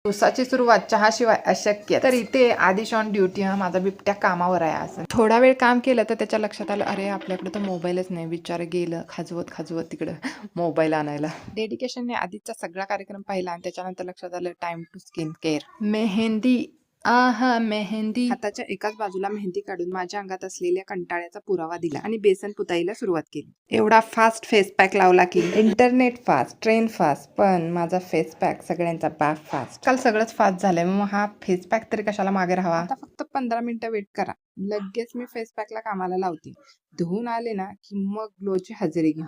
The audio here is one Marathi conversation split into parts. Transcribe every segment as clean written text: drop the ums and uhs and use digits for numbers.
दिवसाची सुरुवात चहाशिवाय अशक्य. तर इथे आदिश ऑन ड्युटी, हा माझा बिबट्या कामावर आहे. असं थोडा वेळ काम केलं तर त्याच्या लक्षात आलं, अरे आपल्याकडे तर मोबाईलच नाही. बिचार गेलं खाजवत खाजवत तिकडं मोबाईल आणायला. डेडिकेशनने आधीचा सगळा कार्यक्रम पाहिला आणि त्याच्यानंतर लक्षात आलं time to skin care. Mehndi, आहा मेहंदी. हाताच्या एकाच बाजूला मेहंदी काढून माझ्या अंगात असलेल्या कंटाळ्याचा पुरावा दिला आणि बेसन पुताईला सुरुवात केली. एवढा फास्ट फेस पॅक लावला की इंटरनेट फास्ट, ट्रेन फास्ट, पण माझा फेस पॅक सगळ्यांचा बाप फास्ट. काल सगळंच फास्ट झालंय, मग हा फेस पॅक तरी कशाला मागे राहावा. आता फक्त 15 मिनिटं वेट करा, लगेच मी फेस पॅकला कामाला लावते. धुवून आले ना की मग ग्लोची हजेरी घेऊ.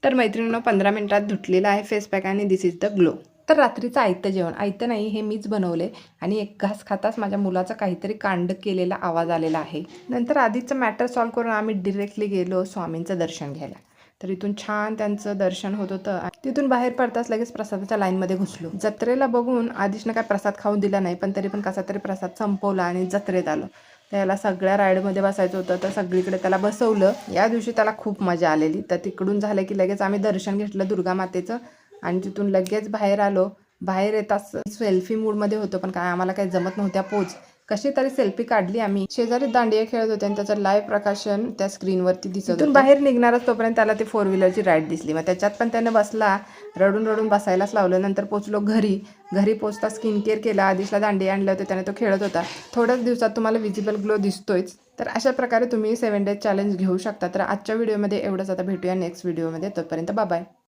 तर मैत्रिणींनो, 15 मिनिटात धुतलेला आहे फेस पॅक आणि दिस इज द ग्लो. तर रात्रीचं आयतं जेवण, आयतं नाही, हे मीच बनवले आणि एक घास खाताच माझ्या मुलाचा काहीतरी कांड केलेला आवाज आलेला आहे. नंतर आधीचं मॅटर सॉल्व्ह करून आम्ही डिरेक्टली गेलो स्वामींचं दर्शन घ्यायला. तर इथून छान त्यांचं दर्शन होत होतं. तिथून बाहेर पडताच लगेच प्रसादाच्या लाईनमध्ये घुसलो. जत्रेला बघून आदिशनं काय प्रसाद खाऊन दिला नाही, पण तरी पण कसा तरी प्रसाद संपवला आणि जत्रेत आलो. त्याला सगळ्या राईडमध्ये बसायचं होतं, तर सगळीकडे त्याला बसवलं. या दिवशी त्याला खूप मजा आलेली. तर तिकडून झालं की लगेच आम्ही दर्शन घेतलं दुर्गा मातेचं आणि तिथून लगेच बाहेर आलो. बाहेर येताच सेल्फी मूडमध्ये होतो, पण काय आम्हाला काही जमत नव्हत्या पोज. कशी तरी सेल्फी काढली आम्ही. शेजारी दांडिया खेळत होते आणि त्याचं लाईव्ह प्रकाशन त्या स्क्रीनवरती दिसत होतं. तिथून बाहेर निघणारच तोपर्यंत त्याला ती 4 व्हीलरची राईड दिसली. मग त्याच्यात पण त्याने बसला, रडून रडून बसायलाच लावलं. नंतर पोचलो घरी पोचता स्किन केअर केला. आदिशला दांडिया आणलं होतं, त्याने तो खेळत होता. थोड्याच दिवसात तुम्हाला विजिबल ग्लो दिसतोयच. तर अशा प्रकारे तुम्ही 7 डेज चॅलेंज घेऊ शकता. तर आजच्या व्हिडिओमध्ये एवढंच. आता भेटूया नेक्स्ट व्हिडिओमध्ये. तोपर्यंत बाय बाय.